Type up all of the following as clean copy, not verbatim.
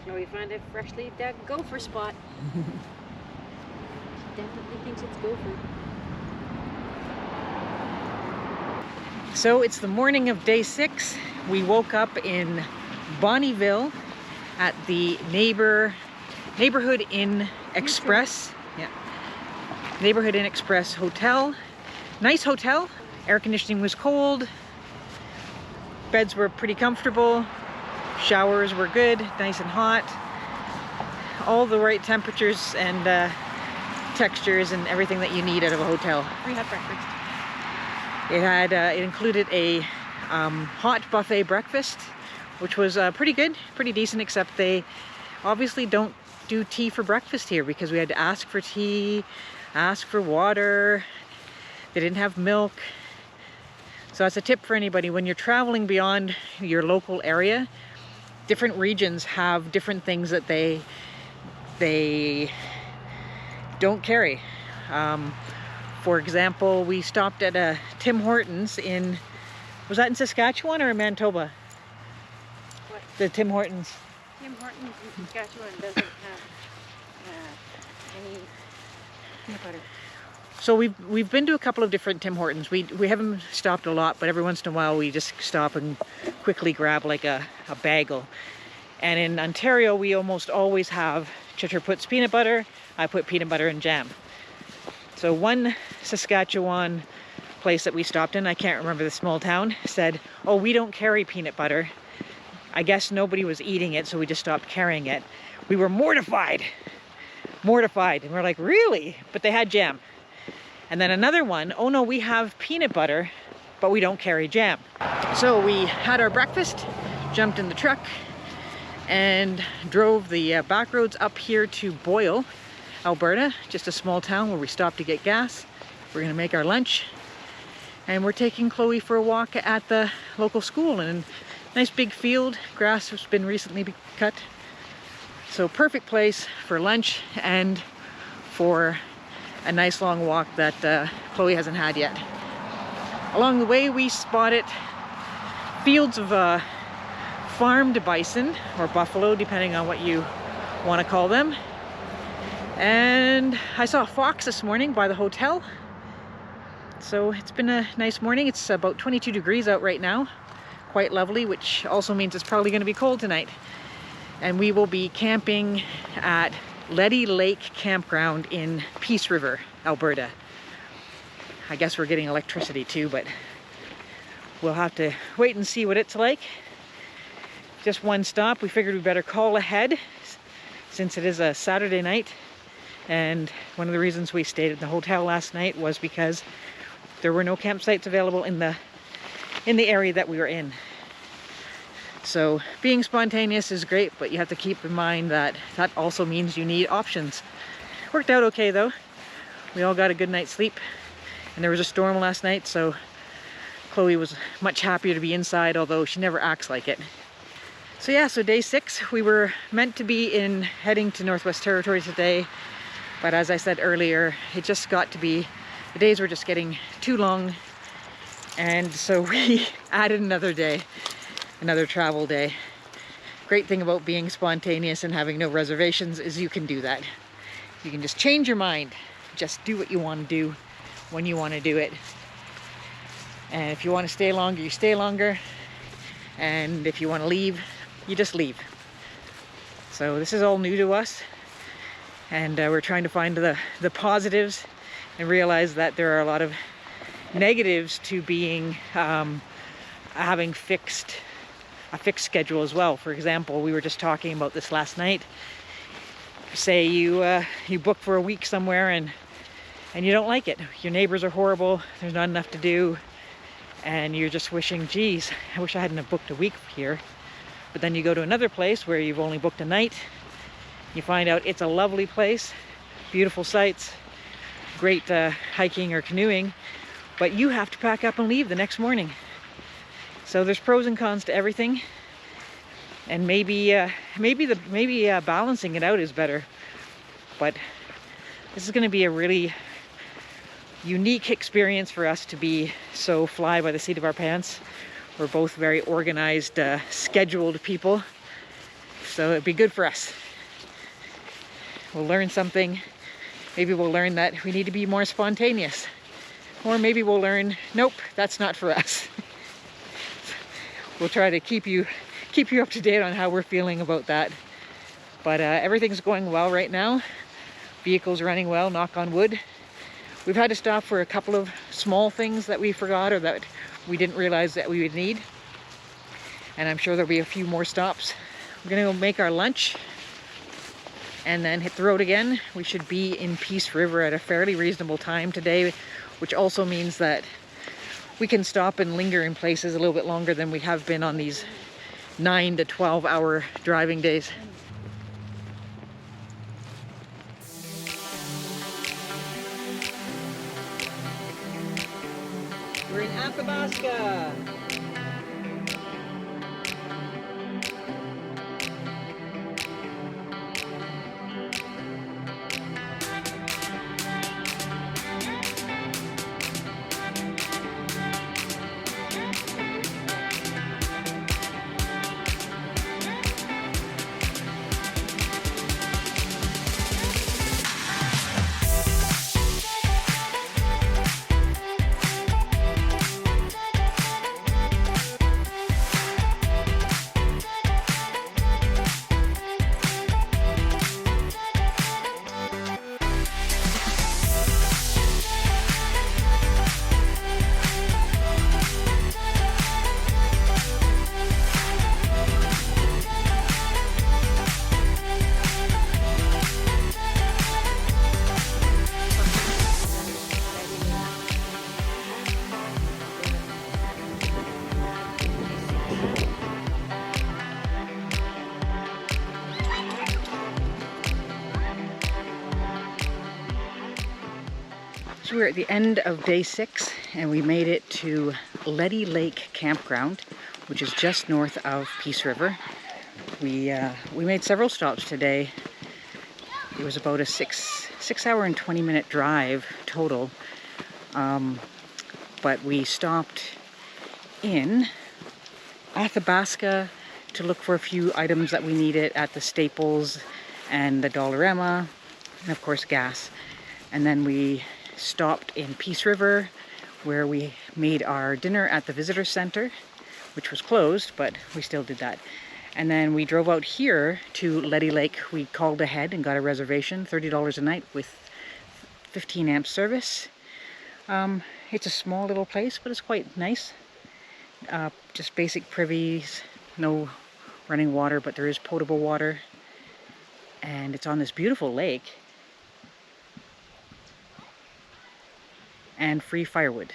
Chloe found a freshly dug gopher spot. She definitely thinks it's gopher. So it's the morning of day 6. We woke up in Bonnyville at the Neighbourhood Inn Express. Yeah. Neighbourhood Inn Express hotel. Nice hotel. Air conditioning was cold. Beds were pretty comfortable. Showers were good, nice and hot. All the right temperatures and textures and everything that you need out of a hotel. We had breakfast. It included a hot buffet breakfast, which was pretty good, pretty decent, except they obviously don't do tea for breakfast here because we had to ask for tea, ask for water. They didn't have milk. So that's a tip for anybody. When you're traveling beyond your local area, different regions have different things that they don't carry. For example, we stopped at a Tim Hortons in, was that in Saskatchewan or in Manitoba? What? The Tim Hortons. Tim Hortons in Saskatchewan doesn't have any peanut butter. So we've been to a couple of different Tim Hortons. We haven't stopped a lot, but every once in a while we just stop and quickly grab like a bagel. And in Ontario, we almost always have, Chitra puts peanut butter, I put peanut butter and jam. So one Saskatchewan place that we stopped in, I can't remember the small town, said, oh, we don't carry peanut butter. I guess nobody was eating it, so we just stopped carrying it. We were mortified. And we're like, really? But they had jam. And then another one, oh no, we have peanut butter, but we don't carry jam. So we had our breakfast, jumped in the truck, and drove the back roads up here to Boyle, Alberta, just a small town where we stopped to get gas. We're gonna make our lunch, and we're taking Chloe for a walk at the local school in a nice big field. Grass has been recently cut. So perfect place for lunch and for a nice long walk that Chloe hasn't had yet. Along the way we spotted fields of farmed bison or buffalo, depending on what you want to call them. And I saw a fox this morning by the hotel. So it's been a nice morning. It's about 22 degrees out right now. Quite lovely, which also means it's probably going to be cold tonight. And we will be camping at Leddy Lake Campground in Peace River, Alberta. I guess we're getting electricity too, but we'll have to wait and see what it's like. Just one stop. We figured we better call ahead since it is a Saturday night. And one of the reasons we stayed at the hotel last night was because there were no campsites available in the area that we were in. So being spontaneous is great, but you have to keep in mind that that also means you need options. Worked out okay though. We all got a good night's sleep, and there was a storm last night, so Chloe was much happier to be inside, although she never acts like it. So yeah, so day 6, we were meant to be heading to Northwest Territories today, but as I said earlier, it just got to be, the days were just getting too long, and so we added another day. Another travel day. Great thing about being spontaneous and having no reservations is you can do that. You can just change your mind. Just do what you want to do when you want to do it. And if you want to stay longer, you stay longer. And if you want to leave, you just leave. So this is all new to us. And we're trying to find the positives and realize that there are a lot of negatives to being having a fixed schedule as well. For example, we were just talking about this last night. Say you book for a week somewhere and you don't like it. Your neighbors are horrible. There's not enough to do, and you're just wishing, geez, I wish I hadn't have booked a week here. But then you go to another place where you've only booked a night. You find out it's a lovely place, beautiful sights, great hiking or canoeing, but you have to pack up and leave the next morning. So there's pros and cons to everything, and maybe balancing it out is better. But this is going to be a really unique experience for us to be so fly by the seat of our pants. We're both very organized, scheduled people. So it'd be good for us. We'll learn something. Maybe we'll learn that we need to be more spontaneous. Or maybe we'll learn, nope, that's not for us. We'll try to keep you up to date on how we're feeling about that. But everything's going well right now. Vehicle's running well, knock on wood. We've had to stop for a couple of small things that we forgot or that we didn't realize that we would need. And I'm sure there'll be a few more stops. We're gonna go make our lunch and then hit the road again. We should be in Peace River at a fairly reasonable time today, which also means that we can stop and linger in places a little bit longer than we have been on these 9 to 12 hour driving days. We're in Athabasca. So we're at the end of day 6 and we made it to Leddy Lake Campground, which is just north of Peace River. We made several stops today. It was about a 6 hour and 20-minute drive total. But we stopped in Athabasca to look for a few items that we needed at the Staples and the Dollarama, and of course gas. And then we stopped in Peace River where we made our dinner at the visitor center, which was closed, but we still did that. And then we drove out here to Leddy Lake. We called ahead and got a reservation, $30 a night with 15 amp service. It's a small little place, but it's quite nice. Just basic privies, no running water, but there is potable water. And it's on this beautiful lake. And free firewood.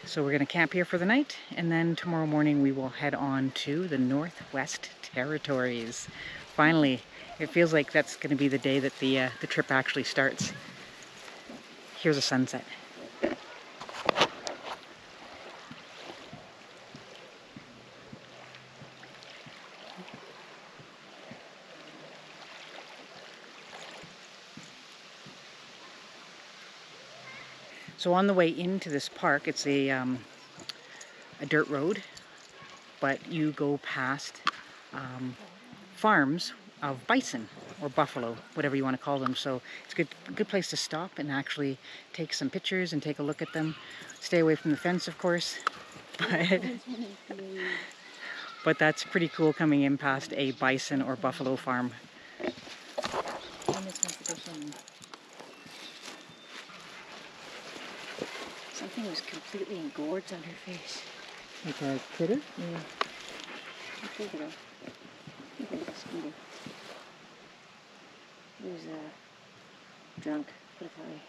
So we're going to camp here for the night, and then tomorrow morning we will head on to the Northwest Territories. Finally, it feels like that's going to be the day that the trip actually starts. Here's a sunset. So on the way into this park, it's a dirt road, but you go past farms of bison or buffalo, whatever you want to call them. So it's a good place to stop and actually take some pictures and take a look at them. Stay away from the fence, of course, but that's pretty cool coming in past a bison or buffalo farm. Something was completely engorged on her face. Like a critter? Yeah. I think it was a mosquito. He was drunk, put it that way.